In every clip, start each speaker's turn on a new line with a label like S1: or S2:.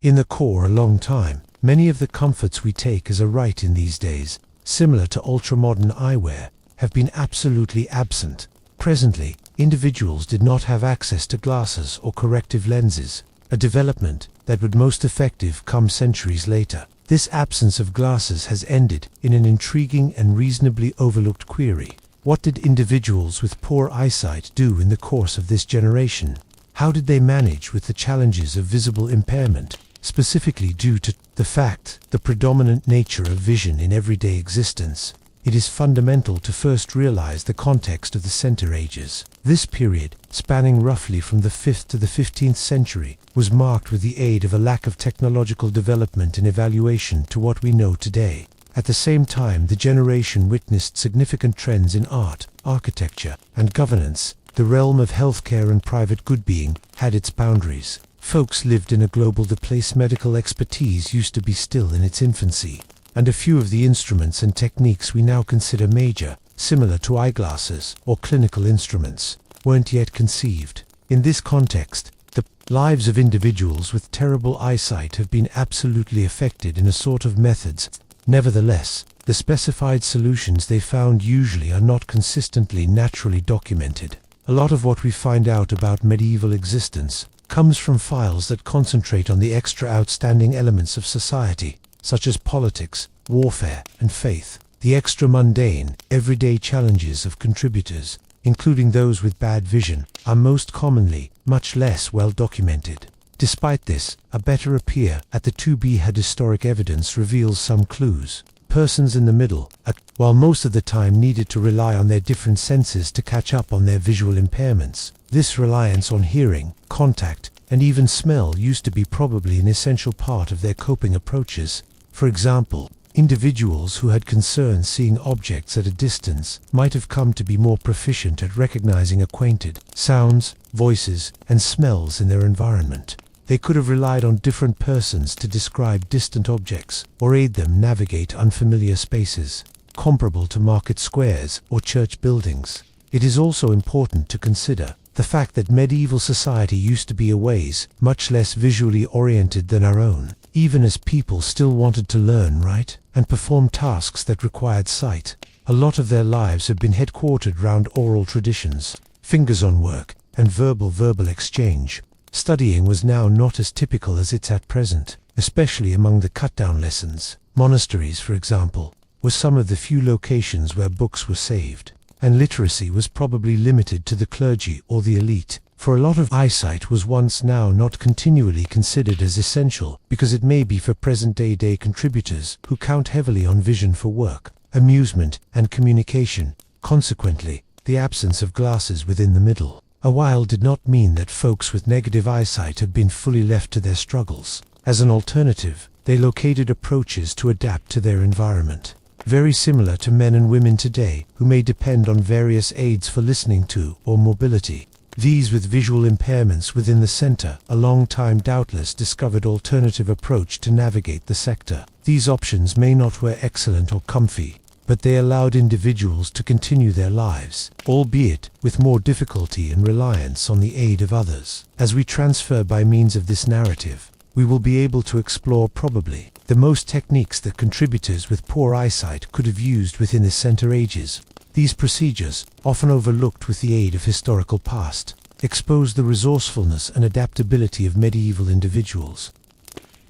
S1: in the core a long time. Many of the comforts we take as a right in these days, similar to ultra-modern eyewear, have been absolutely absent. Presently, individuals did not have access to glasses or corrective lenses, a development that would most effective come centuries later. This absence of glasses has ended in an intriguing and reasonably overlooked query. What did individuals with poor eyesight do in the course of this generation? How did they manage with the challenges of visible impairment, specifically due to the predominant nature of vision in everyday existence? It is fundamental to first realize the context of the Center Ages. This period, spanning roughly from the 5th to the 15th century, was marked with the aid of a lack of technological development and evaluation to what we know today. At the same time, the generation witnessed significant trends in art, architecture, and governance. The realm of healthcare and private good-being had its boundaries. Folks lived in a global place medical expertise used to be still in its infancy, and a few of the instruments and techniques we now consider major, similar to eyeglasses or clinical instruments, weren't yet conceived. In this context, the lives of individuals with terrible eyesight have been absolutely affected in a sort of methods. Nevertheless, the specified solutions they found usually are not consistently naturally documented. A lot of what we find out about medieval existence comes from files that concentrate on the extra outstanding elements of society, such as politics, warfare, and faith. The extra mundane, everyday challenges of contributors, including those with bad vision, are most commonly much less well documented. Despite this, a better appear at the to-be-had historic evidence reveals some clues. Persons in the middle, while most of the time needed to rely on their different senses to catch up on their visual impairments, this reliance on hearing, contact, and even smell used to be probably an essential part of their coping approaches. For example, individuals who had concern seeing objects at a distance might have come to be more proficient at recognizing acquainted sounds, voices, and smells in their environment. They could have relied on different persons to describe distant objects or aid them navigate unfamiliar spaces, comparable to market squares or church buildings. It is also important to consider the fact that medieval society used to be a ways much less visually oriented than our own, even as people still wanted to learn, write, and perform tasks that required sight. A lot of their lives have been headquartered round oral traditions, fingers on work, and verbal exchange. Studying was now not as typical as it's at present, especially among the cut-down lessons. Monasteries, for example, were some of the few locations where books were saved, and literacy was probably limited to the clergy or the elite. For a lot of eyesight was once now not continually considered as essential because it may be for present-day contributors who count heavily on vision for work, amusement, and communication. Consequently, the absence of glasses within the middle a while did not mean that folks with negative eyesight had been fully left to their struggles. As an alternative, they located approaches to adapt to their environment, very similar to men and women today who may depend on various aids for listening to or mobility. These with visual impairments within the center, a long time doubtless discovered alternative approach to navigate the sector. These options may not were excellent or comfy, but they allowed individuals to continue their lives, albeit with more difficulty and reliance on the aid of others. As we transfer by means of this narrative, we will be able to explore probably the most techniques that contributors with poor eyesight could have used within the Center Ages. These procedures, often overlooked with the aid of historical past, expose the resourcefulness and adaptability of medieval individuals.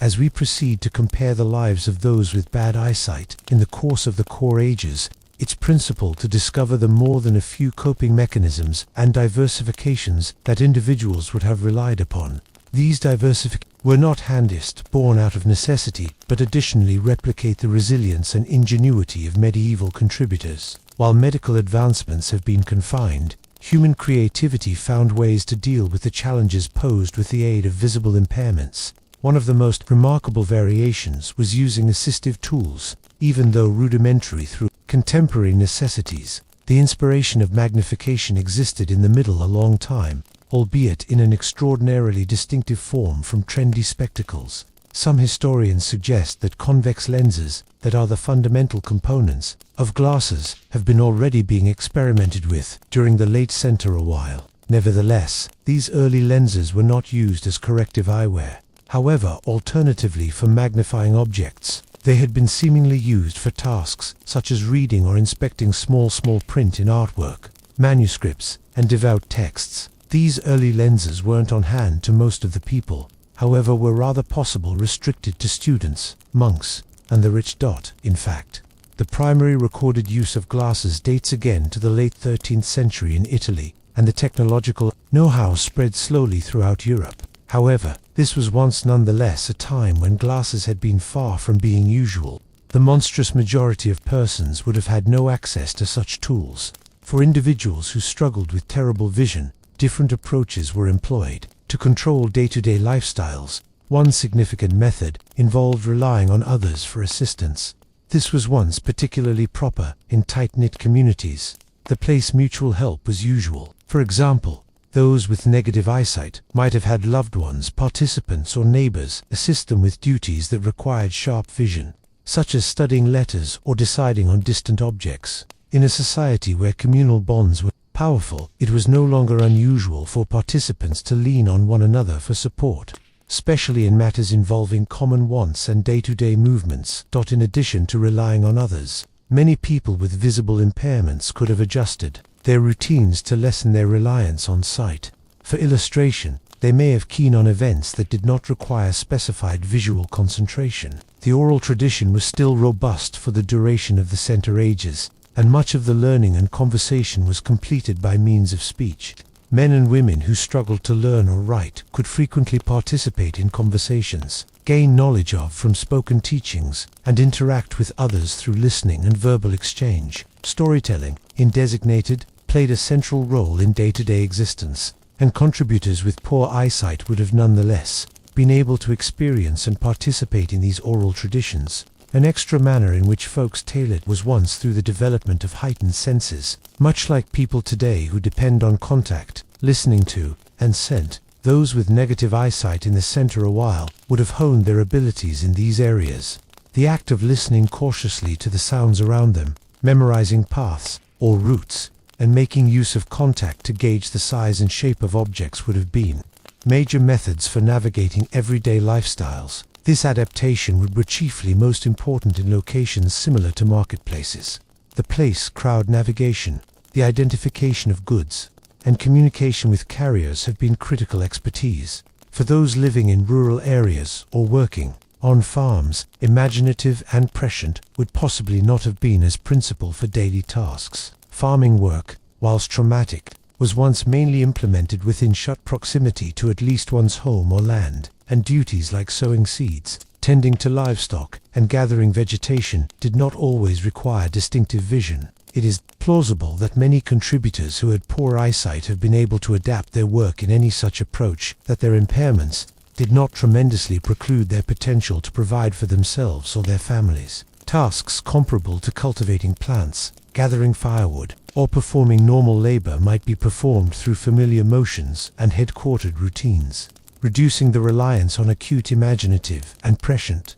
S1: As we proceed to compare the lives of those with bad eyesight in the course of the core ages, it's principal to discover the more than a few coping mechanisms and diversifications that individuals would have relied upon. These diversifications were not handist born out of necessity, but additionally replicate the resilience and ingenuity of medieval contributors. While medical advancements have been confined, human creativity found ways to deal with the challenges posed with the aid of visible impairments. One of the most remarkable variations was using assistive tools, even though rudimentary through contemporary necessities. The inspiration of magnification existed in the middle a long time, albeit in an extraordinarily distinctive form from trendy spectacles. Some historians suggest that convex lenses, that are the fundamental components of glasses, have been already being experimented with during the late Center a while. Nevertheless, these early lenses were not used as corrective eyewear. However, alternatively for magnifying objects, they had been seemingly used for tasks such as reading or inspecting small print in artwork, manuscripts, and devout texts. These early lenses weren't on hand to most of the people, however were rather possible restricted to students, monks, and the rich. In fact, the primary recorded use of glasses dates again to the late 13th century in Italy, and the technological know-how spread slowly throughout Europe. However, this was once nonetheless a time when glasses had been far from being usual. The monstrous majority of persons would have had no access to such tools. For individuals who struggled with terrible vision, different approaches were employed to control day-to-day lifestyles. One significant method involved relying on others for assistance. This was once particularly proper in tight-knit communities. The place mutual help was usual. For example, those with negative eyesight might have had loved ones, participants, or neighbors assist them with duties that required sharp vision, such as studying letters or deciding on distant objects. In a society where communal bonds were powerful, it was no longer unusual for participants to lean on one another for support, especially in matters involving common wants and day-to-day movements. In addition to relying on others, many people with visible impairments could have adjusted their routines to lessen their reliance on sight. For illustration, they may have keyed on events that did not require specified visual concentration. The oral tradition was still robust for the duration of the Center Ages, and much of the learning and conversation was completed by means of speech. Men and women who struggled to learn or write could frequently participate in conversations, gain knowledge from spoken teachings, and interact with others through listening and verbal exchange. Storytelling, in designated, played a central role in day-to-day existence, and contributors with poor eyesight would have nonetheless been able to experience and participate in these oral traditions. An extra manner in which folks tailored was once through the development of heightened senses, much like people today who depend on contact, listening to, and scent. Those with negative eyesight in the center a while would have honed their abilities in these areas. The act of listening cautiously to the sounds around them, memorizing paths or routes, and making use of contact to gauge the size and shape of objects would have been major methods for navigating everyday lifestyles. This adaptation would be chiefly most important in locations similar to marketplaces. The place, crowd navigation, the identification of goods, and communication with carriers have been critical expertise. For those living in rural areas or working on farms, imaginative and prescient would possibly not have been as principal for daily tasks. Farming work, whilst traumatic, was once mainly implemented within shut proximity to at least one's home or land, and duties like sowing seeds, tending to livestock, and gathering vegetation did not always require distinctive vision. It is plausible that many contributors who had poor eyesight have been able to adapt their work in any such approach, that their impairments did not tremendously preclude their potential to provide for themselves or their families. Tasks comparable to cultivating plants, gathering firewood, or performing normal labor might be performed through familiar motions and headquartered routines, reducing the reliance on acute imaginative and prescient.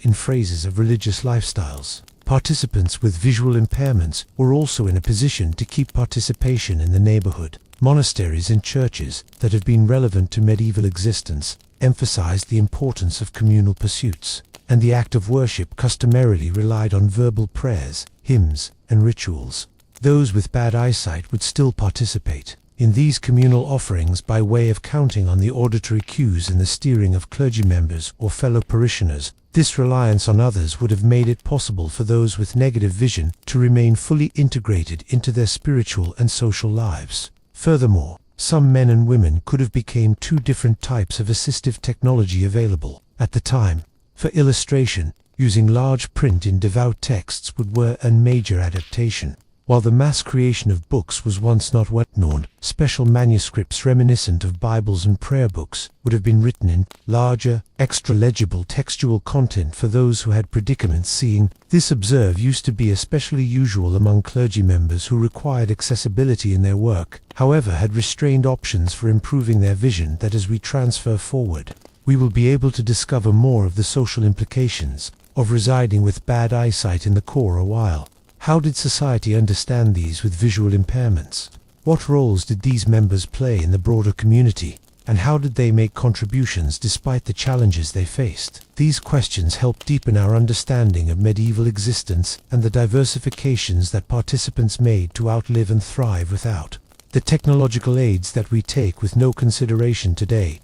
S1: In phrases of religious lifestyles, participants with visual impairments were also in a position to keep participation in the neighborhood. Monasteries and churches that have been relevant to medieval existence emphasized the importance of communal pursuits, and the act of worship customarily relied on verbal prayers, hymns, and rituals. Those with bad eyesight would still participate in these communal offerings by way of counting on the auditory cues in the steering of clergy members or fellow parishioners. This reliance on others would have made it possible for those with negative vision to remain fully integrated into their spiritual and social lives. Furthermore, some men and women could have become two different types of assistive technology available at the time. For illustration, using large print in devout texts would were a major adaptation. While the mass creation of books was once not well known, special manuscripts reminiscent of Bibles and prayer books would have been written in larger, extra-legible textual content for those who had predicaments seeing. This used to be especially usual among clergy members who required accessibility in their work, however had restrained options for improving their vision. That as we transfer forward, we will be able to discover more of the social implications of residing with bad eyesight in the core a while. How did society understand these with visual impairments? What roles did these members play in the broader community? and how did they make contributions despite the challenges they faced? These questions help deepen our understanding of medieval existence and the diversifications that participants made to outlive and thrive without the technological aids that we take with no consideration today.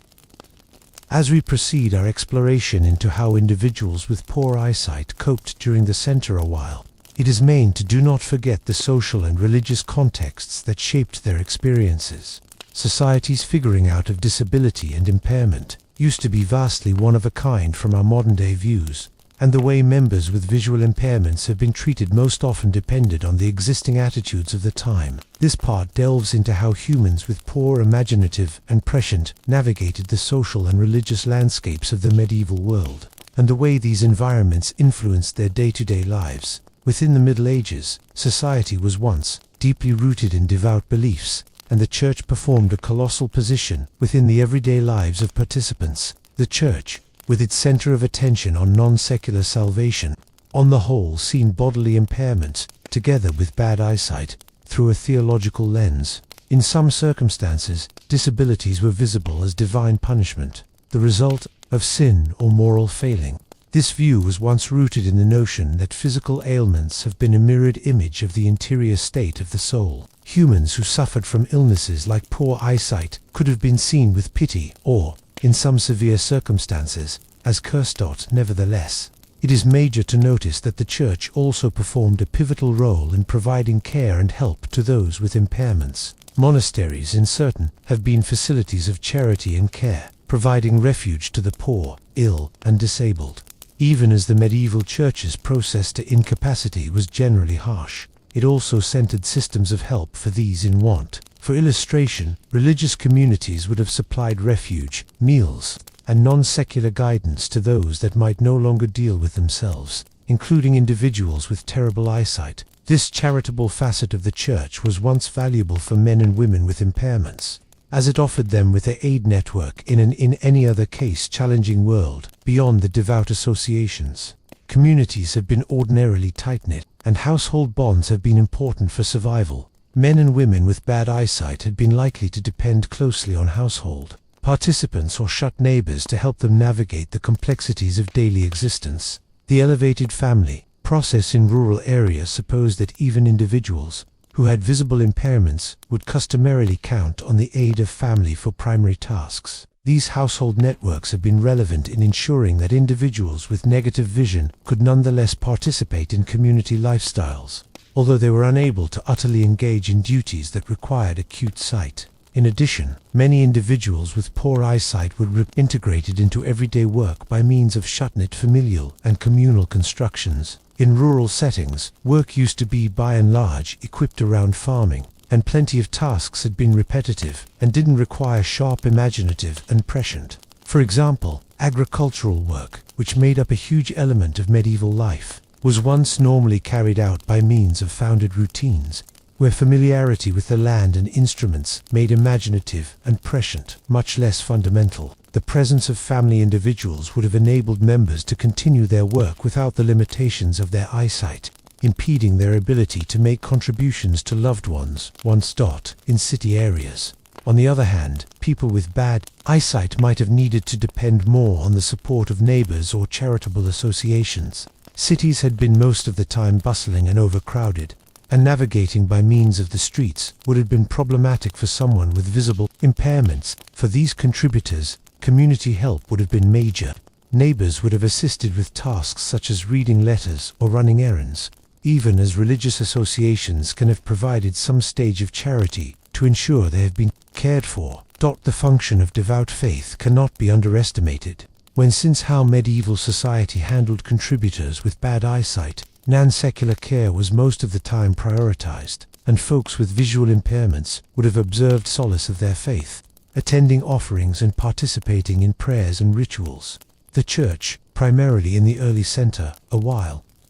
S1: As we proceed our exploration into how individuals with poor eyesight coped during the center a while, it is main to do not forget the social and religious contexts that shaped their experiences. Society's figuring out of disability and impairment used to be vastly one of a kind from our modern-day views, and the way members with visual impairments have been treated most often depended on the existing attitudes of the time. This part delves into how humans with poor imaginative and prescient navigated the social and religious landscapes of the medieval world, and the way these environments influenced their day-to-day lives. Within the Middle Ages, society was once deeply rooted in devout beliefs, and the Church performed a colossal position within the everyday lives of participants. The Church, with its center of attention on non-secular salvation, on the whole seen bodily impairments, together with bad eyesight, through a theological lens. In some circumstances, disabilities were visible as divine punishment, the result of sin or moral failing. This view was once rooted in the notion that physical ailments have been a mirrored image of the interior state of the soul. Humans who suffered from illnesses like poor eyesight could have been seen with pity or, in some severe circumstances, as cursed. Nevertheless, it is major to notice that the Church also performed a pivotal role in providing care and help to those with impairments. Monasteries in certain have been facilities of charity and care, providing refuge to the poor, ill, and disabled. Even as the medieval Church's process to incapacity was generally harsh, it also centered systems of help for these in want. For illustration, religious communities would have supplied refuge, meals, and non-secular guidance to those that might no longer deal with themselves, including individuals with terrible eyesight. This charitable facet of the Church was once valuable for men and women with impairments, as it offered them with an aid network in any other case challenging world. Beyond the devout associations, communities have been ordinarily tight-knit, and household bonds have been important for survival. Men and women with bad eyesight had been likely to depend closely on household participants or shut neighbors to help them navigate the complexities of daily existence. The elevated family process in rural areas supposed that even individuals who had visible impairments would customarily count on the aid of family for primary tasks. These household networks have been relevant in ensuring that individuals with negative vision could nonetheless participate in community lifestyles, although they were unable to utterly engage in duties that required acute sight. In addition, many individuals with poor eyesight were integrated into everyday work by means of shut-knit familial and communal constructions. In rural settings, work used to be by and large equipped around farming, and plenty of tasks had been repetitive and didn't require sharp imaginative and prescient. For example, agricultural work, which made up a huge element of medieval life, was once normally carried out by means of founded routines, where familiarity with the land and instruments made imaginative and prescient much less fundamental. The presence of family individuals would have enabled members to continue their work without the limitations of their eyesight, impeding their ability to make contributions to loved ones in city areas. On the other hand, people with bad eyesight might have needed to depend more on the support of neighbors or charitable associations. Cities had been most of the time bustling and overcrowded, and navigating by means of the streets would have been problematic for someone with visible impairments. For these contributors, community help would have been major. Neighbors would have assisted with tasks such as reading letters or running errands, even as religious associations can have provided some stage of charity to ensure they have been cared for. The function of devout faith cannot be underestimated. Since how medieval society handled contributors with bad eyesight, non-secular care was most of the time prioritized, and folks with visual impairments would have observed solace of their faith, attending offerings and participating in prayers and rituals. The Church, primarily in the early center,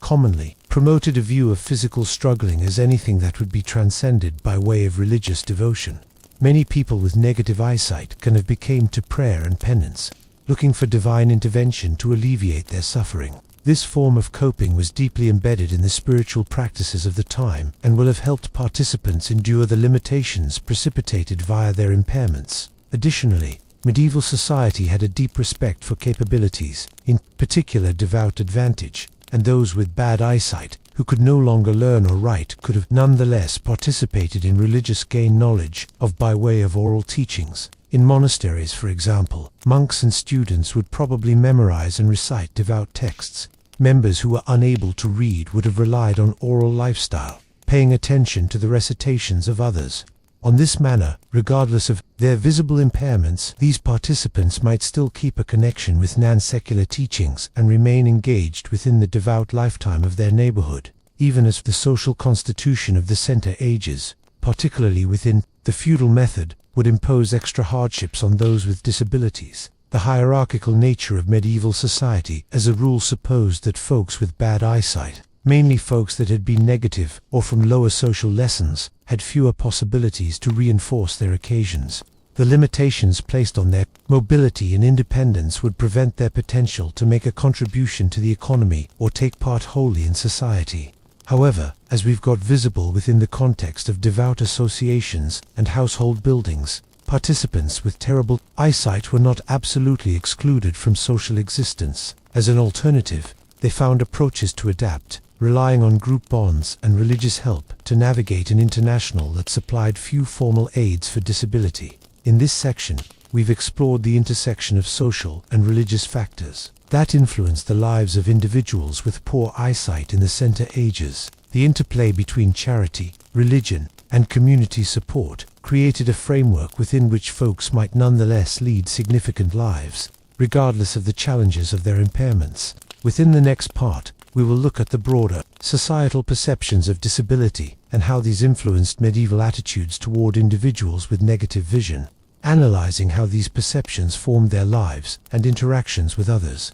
S1: commonly promoted a view of physical struggling as anything that would be transcended by way of religious devotion. Many people with negative eyesight can have become to prayer and penance, looking for divine intervention to alleviate their suffering. This form of coping was deeply embedded in the spiritual practices of the time and will have helped participants endure the limitations precipitated via their impairments. Additionally, Medieval society had a deep respect for capabilities, in particular devout advantage, and those with bad eyesight, who could no longer learn or write, could have nonetheless participated in religious gain knowledge of by way of oral teachings. In monasteries, for example, monks and students would probably memorize and recite devout texts. Members who were unable to read would have relied on oral lifestyle, paying attention to the recitations of others. On this manner, regardless of their visible impairments, these participants might still keep a connection with non-secular teachings and remain engaged within the devout lifetime of their neighborhood, even as the social constitution of the Center Ages, particularly within the feudal method, would impose extra hardships on those with disabilities. The hierarchical nature of medieval society as a rule supposed that folks with bad eyesight, mainly folks that had been negative or from lower social lessons, had fewer possibilities to reinforce their occasions. The limitations placed on their mobility and independence would prevent their potential to make a contribution to the economy or take part wholly in society. However, as we've got visible within the context of devout associations and household buildings, participants with terrible eyesight were not absolutely excluded from social existence. As an alternative, they found approaches to adapt, relying on group bonds and religious help to navigate an international that supplied few formal aids for disability. In this section, we've explored the intersection of social and religious factors that influenced the lives of individuals with poor eyesight in the Center Ages. The interplay between charity, religion, and community support created a framework within which folks might nonetheless lead significant lives, regardless of the challenges of their impairments. Within the next part, we will look at the broader societal perceptions of disability and how these influenced medieval attitudes toward individuals with negative vision, analyzing how these perceptions formed their lives and interactions with others.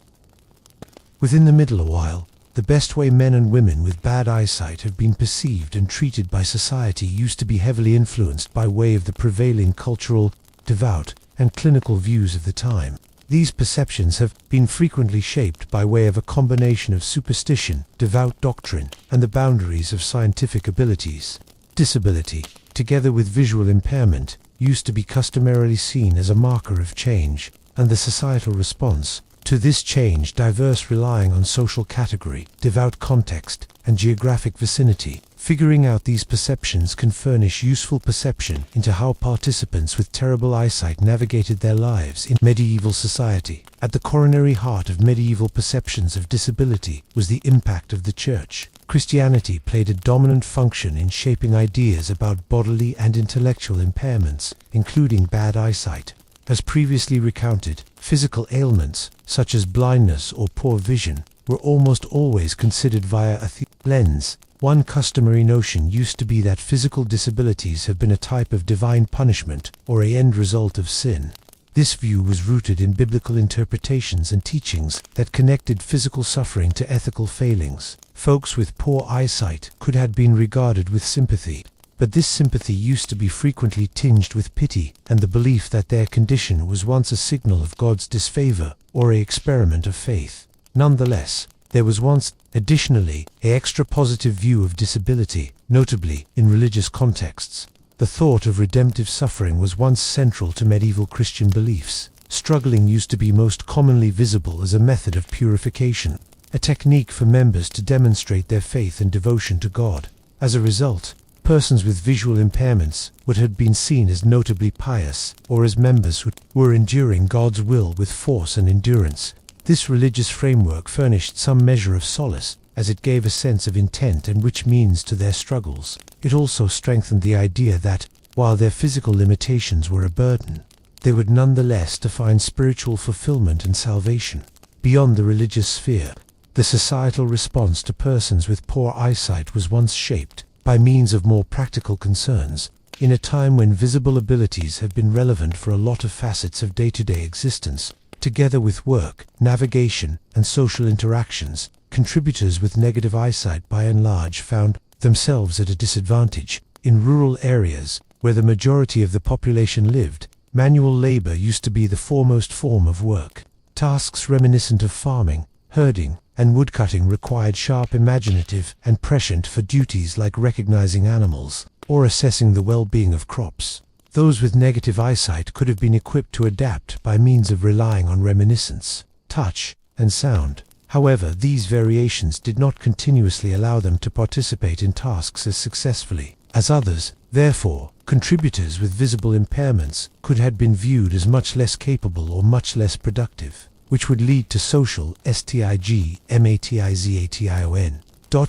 S1: Within the Middle while the best way men and women with bad eyesight have been perceived and treated by society used to be heavily influenced by way of the prevailing cultural, devout, and clinical views of the time. These perceptions have been frequently shaped by way of a combination of superstition, devout doctrine, and the boundaries of scientific abilities. Disability, together with visual impairment, used to be customarily seen as a marker of change, and the societal response to this change diverse, relying on social category, devout context, and geographic vicinity. Figuring out these perceptions can furnish useful perception into how participants with terrible eyesight navigated their lives in medieval society. At the coronary heart of medieval perceptions of disability was the impact of the Church. Christianity played a dominant function in shaping ideas about bodily and intellectual impairments, including bad eyesight. As previously recounted, physical ailments, such as blindness or poor vision, were almost always considered via a lens. One customary notion used to be that physical disabilities have been a type of divine punishment or an end result of sin. This view was rooted in biblical interpretations and teachings that connected physical suffering to ethical failings. Folks with poor eyesight could have been regarded with sympathy, but this sympathy used to be frequently tinged with pity and the belief that their condition was once a signal of God's disfavor or an experiment of faith. Nonetheless, there was once, additionally, an extra positive view of disability, notably in religious contexts. The thought of redemptive suffering was once central to medieval Christian beliefs. Struggling used to be most commonly visible as a method of purification, a technique for members to demonstrate their faith and devotion to God. As a result, persons with visual impairments would have been seen as notably pious, or as members who were enduring God's will with force and endurance. This religious framework furnished some measure of solace, as it gave a sense of intent and which means to their struggles. It also strengthened the idea that, while their physical limitations were a burden, they would nonetheless find spiritual fulfillment and salvation. Beyond the religious sphere, the societal response to persons with poor eyesight was once shaped by means of more practical concerns. In a time when visible abilities have been relevant for a lot of facets of day-to-day existence, together with work, navigation, and social interactions, contributors with negative eyesight by and large found themselves at a disadvantage. In rural areas, where the majority of the population lived, manual labor used to be the foremost form of work. Tasks reminiscent of farming, herding, and woodcutting required sharp imaginative and prescient for duties like recognizing animals or assessing the well-being of crops. Those with negative eyesight could have been equipped to adapt by means of relying on reminiscence, touch, and sound. However, these variations did not continuously allow them to participate in tasks as successfully as others. Therefore, contributors with visible impairments could have been viewed as much less capable or much less productive, which would lead to social stigmatisation.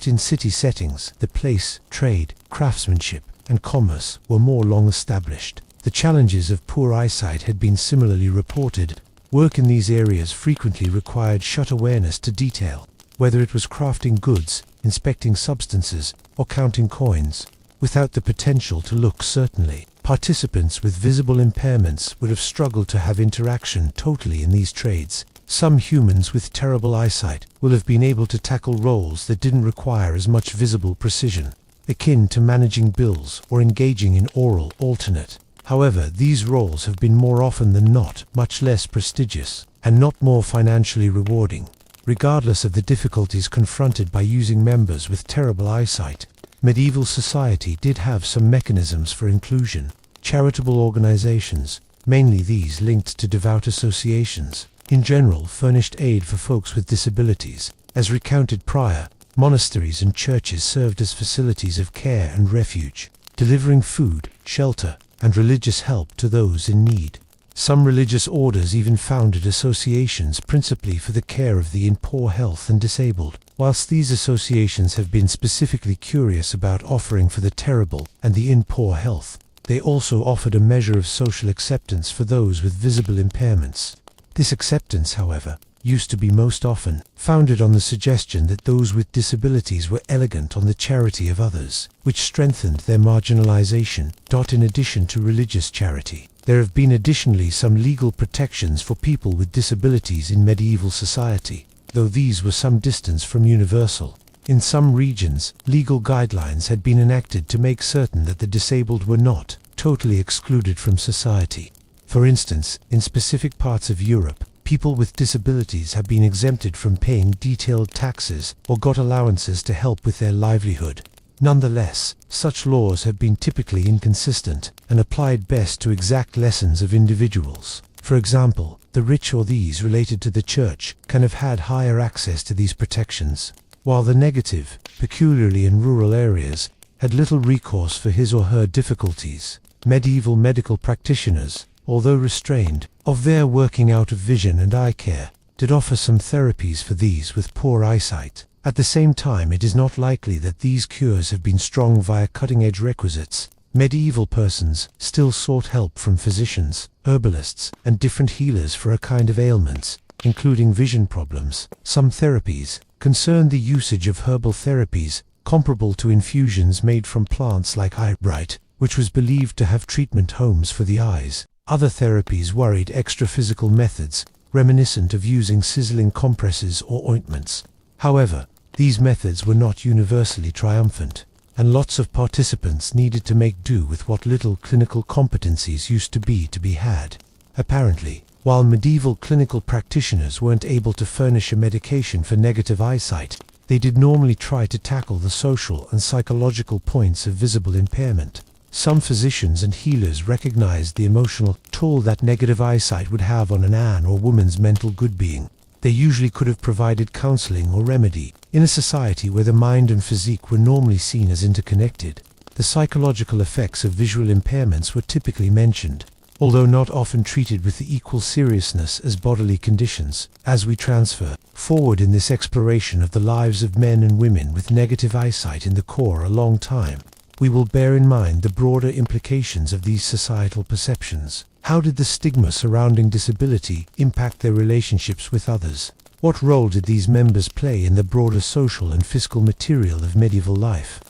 S1: In city settings, the place, trade, craftsmanship, and commerce were more long established. The challenges of poor eyesight had been similarly reported. Work in these areas frequently required shut awareness to detail, whether it was crafting goods, inspecting substances, or counting coins. Without the potential to look certainly, participants with visible impairments would have struggled to have interaction totally in these trades. Some humans with terrible eyesight will have been able to tackle roles that didn't require as much visible precision, akin to managing bills or engaging in oral alternate. However, these roles have been more often than not much less prestigious and not more financially rewarding. Regardless of the difficulties confronted by using members with terrible eyesight, medieval society did have some mechanisms for inclusion. Charitable organizations, mainly these linked to devout associations, in general furnished aid for folks with disabilities. As recounted prior, monasteries and churches served as facilities of care and refuge, delivering food, shelter, and religious help to those in need. Some religious orders even founded associations principally for the care of the in poor health and disabled. Whilst these associations have been specifically curious about offering for the terrible and the in poor health, they also offered a measure of social acceptance for those with visible impairments. This acceptance, however, used to be most often founded on the suggestion that those with disabilities were elegant on the charity of others, which strengthened their marginalization. In addition to religious charity, there have been additionally some legal protections for people with disabilities in medieval society, though these were some distance from universal. In some regions, legal guidelines had been enacted to make certain that the disabled were not totally excluded from society. For instance, in specific parts of Europe, people with disabilities have been exempted from paying detailed taxes or got allowances to help with their livelihood. Nonetheless, such laws have been typically inconsistent and applied best to exact lessons of individuals. For example, the rich or these related to the church can have had higher access to these protections, while the negative, peculiarly in rural areas, had little recourse for his or her difficulties. Medieval medical practitioners, although restrained of their working out of vision and eye care, did offer some therapies for these with poor eyesight. At the same time, it is not likely that these cures have been strung via cutting-edge requisites. Medieval persons still sought help from physicians, herbalists, and different healers for a kind of ailments, including vision problems. Some therapies concerned the usage of herbal therapies comparable to infusions made from plants like Eyesight, which was believed to have treatment homes for the eyes. Other therapies worried extra-physical methods, reminiscent of using sizzling compresses or ointments. However, these methods were not universally triumphant, and lots of participants needed to make do with what little clinical competencies used to be had. Apparently, while medieval clinical practitioners weren't able to furnish a medication for negative eyesight, they did normally try to tackle the social and psychological points of visible impairment. Some physicians and healers recognized the emotional toll that negative eyesight would have on an or woman's mental good-being. They usually could have provided counseling or remedy. In a society where the mind and physique were normally seen as interconnected, the psychological effects of visual impairments were typically mentioned, although not often treated with the equal seriousness as bodily conditions. As we transfer forward in this exploration of the lives of men and women with negative eyesight in the core a long time, we will bear in mind the broader implications of these societal perceptions. How did the stigma surrounding disability impact their relationships with others? What role did these members play in the broader social and fiscal material of medieval life?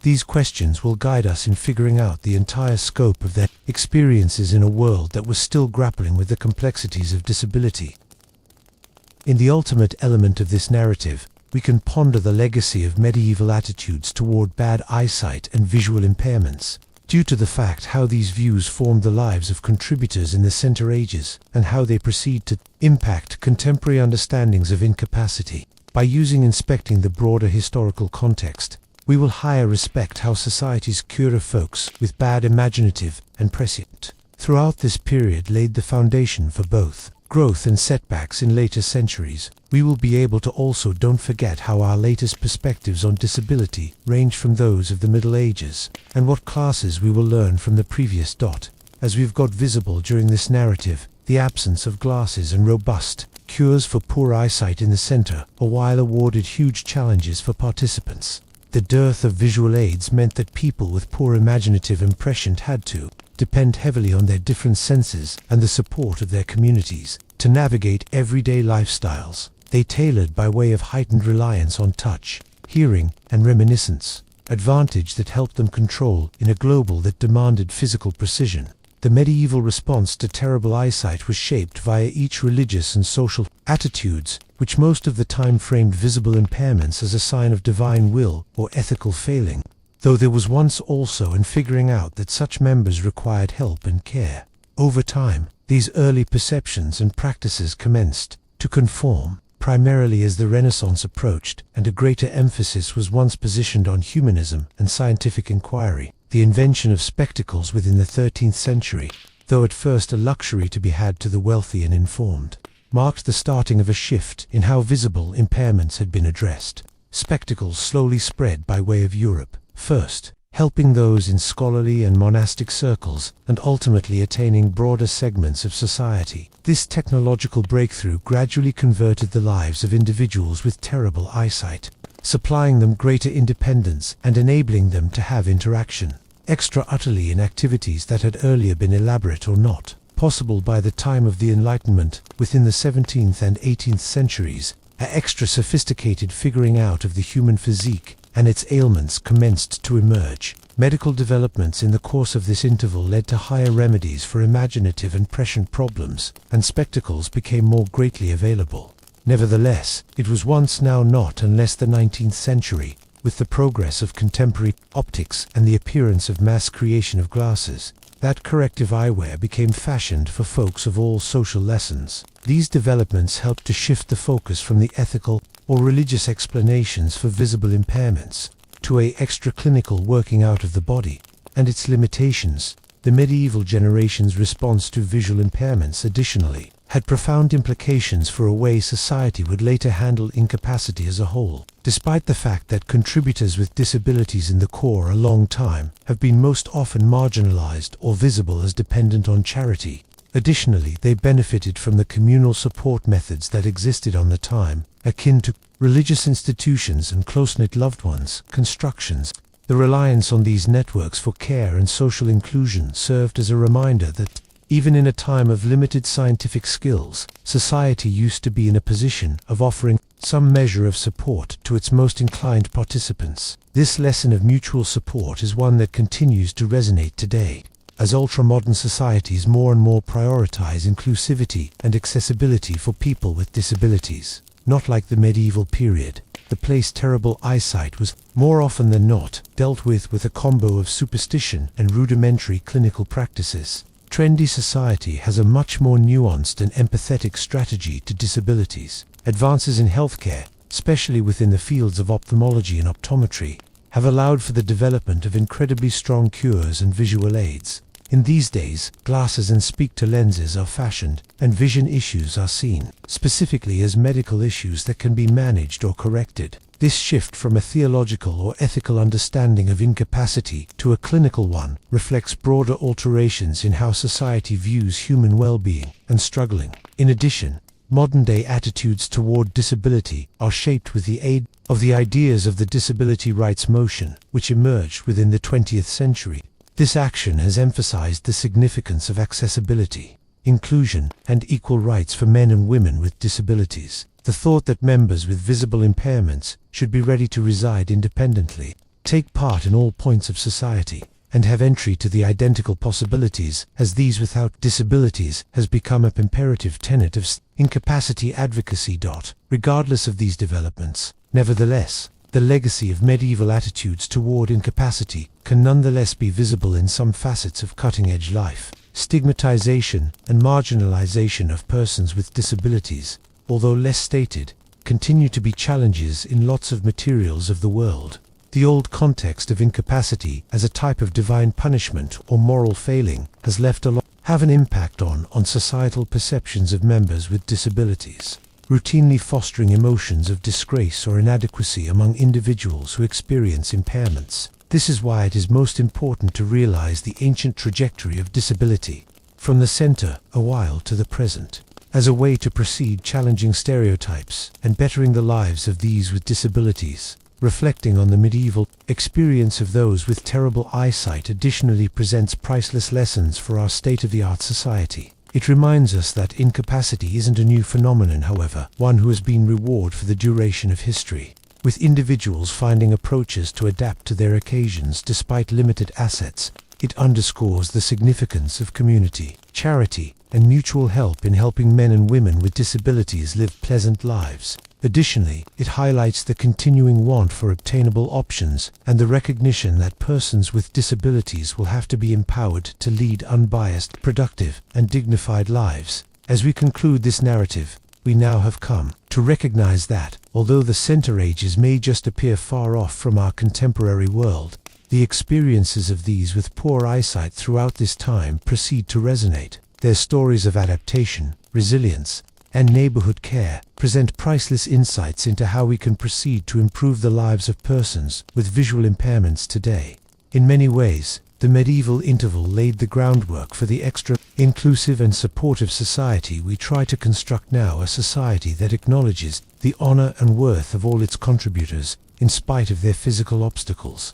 S1: These questions will guide us in figuring out the entire scope of their experiences in a world that was still grappling with the complexities of disability. In the ultimate element of this narrative, we can ponder the legacy of medieval attitudes toward bad eyesight and visual impairments, due to the fact how these views formed the lives of contributors in the Center Ages, and how they proceed to impact contemporary understandings of incapacity. By inspecting the broader historical context, we will higher respect how society's curer folks with bad imaginative and prescient. Throughout this period laid the foundation for both growth and setbacks in later centuries. We will be able to also don't forget how our latest perspectives on disability range from those of the Middle Ages, and what classes we will learn from the previous dot. As we've got visible during this narrative, the absence of glasses and robust cures for poor eyesight in the center, a while awarded huge challenges for participants. The dearth of visual aids meant that people with poor imaginative and prescient had to depend heavily on their different senses and the support of their communities to navigate everyday lifestyles. They tailored by way of heightened reliance on touch, hearing, and reminiscence, advantage that helped them control in a global that demanded physical precision. The medieval response to terrible eyesight was shaped via each religious and social attitudes, which most of the time framed visible impairments as a sign of divine will or ethical failing, though there was once also in figuring out that such members required help and care. Over time, these early perceptions and practices commenced to conform, primarily as the Renaissance approached and a greater emphasis was once positioned on humanism and scientific inquiry. The invention of spectacles within the 13th century, though at first a luxury to be had to the wealthy and informed, marked the starting of a shift in how visible impairments had been addressed. Spectacles slowly spread by way of Europe, first helping those in scholarly and monastic circles, and ultimately attaining broader segments of society. This technological breakthrough gradually converted the lives of individuals with terrible eyesight, supplying them greater independence and enabling them to have interaction extra utterly in activities that had earlier been elaborate or not possible by the time of the Enlightenment. Within the 17th and 18th centuries, an extra sophisticated figuring out of the human physique and its ailments commenced to emerge. Medical developments in the course of this interval led to higher remedies for imaginative and prescient problems, and spectacles became more greatly available. Nevertheless, it was once now not unless the 19th century, with the progress of contemporary optics and the appearance of mass creation of glasses, that corrective eyewear became fashioned for folks of all social lessons. These developments helped to shift the focus from the ethical or religious explanations for visible impairments to a extra-clinical working out of the body and its limitations. The medieval generation's response to visual impairments, additionally, had profound implications for a way society would later handle incapacity as a whole. Despite the fact that contributors with disabilities in the core a long time have been most often marginalized or visible as dependent on charity, additionally they benefited from the communal support methods that existed on the time, akin to religious institutions and close-knit loved ones, constructions. The reliance on these networks for care and social inclusion served as a reminder that, even in a time of limited scientific skills, society used to be in a position of offering some measure of support to its most inclined participants. This lesson of mutual support is one that continues to resonate today, as ultra-modern societies more and more prioritize inclusivity and accessibility for people with disabilities. Not like the medieval period, the place terrible eyesight was, more often than not, dealt with a combo of superstition and rudimentary clinical practices. Trendy society has a much more nuanced and empathetic strategy to disabilities. Advances in healthcare, especially within the fields of ophthalmology and optometry, have allowed for the development of incredibly strong cures and visual aids. In these days, glasses and speak-to lenses are fashioned, and vision issues are seen, specifically as medical issues that can be managed or corrected. This shift from a theological or ethical understanding of incapacity to a clinical one reflects broader alterations in how society views human well-being and struggling. In addition, modern-day attitudes toward disability are shaped with the aid of the ideas of the disability rights motion, which emerged within the 20th century. This action has emphasized the significance of accessibility, inclusion, and equal rights for men and women with disabilities. The thought that members with visible impairments should be ready to reside independently, take part in all points of society, and have entry to the identical possibilities as these without disabilities has become an imperative tenet of incapacity advocacy. Regardless of these developments, nevertheless, the legacy of medieval attitudes toward incapacity can nonetheless be visible in some facets of cutting-edge life. Stigmatization and marginalization of persons with disabilities, although less stated, continue to be challenges in lots of materials of the world. The old context of incapacity as a type of divine punishment or moral failing has left have an impact on societal perceptions of members with disabilities, routinely fostering emotions of disgrace or inadequacy among individuals who experience impairments. This is why it is most important to realize the ancient trajectory of disability, from the center a while to the present, as a way to proceed challenging stereotypes and bettering the lives of these with disabilities. Reflecting on the medieval experience of those with terrible eyesight additionally presents priceless lessons for our state-of-the-art society. It reminds us that incapacity isn't a new phenomenon, however, one who has been rewarded for the duration of history, with individuals finding approaches to adapt to their occasions despite limited assets. It underscores the significance of community, charity, and mutual help in helping men and women with disabilities live pleasant lives. Additionally, it highlights the continuing want for obtainable options and the recognition that persons with disabilities will have to be empowered to lead unbiased, productive, and dignified lives. As we conclude this narrative, we now have come to recognize that, although the center ages may just appear far off from our contemporary world, the experiences of these with poor eyesight throughout this time proceed to resonate. Their stories of adaptation, resilience, and neighborhood care present priceless insights into how we can proceed to improve the lives of persons with visual impairments today. In many ways, the medieval interval laid the groundwork for the extra inclusive and supportive society we try to construct now, a society that acknowledges the honor and worth of all its contributors in spite of their physical obstacles.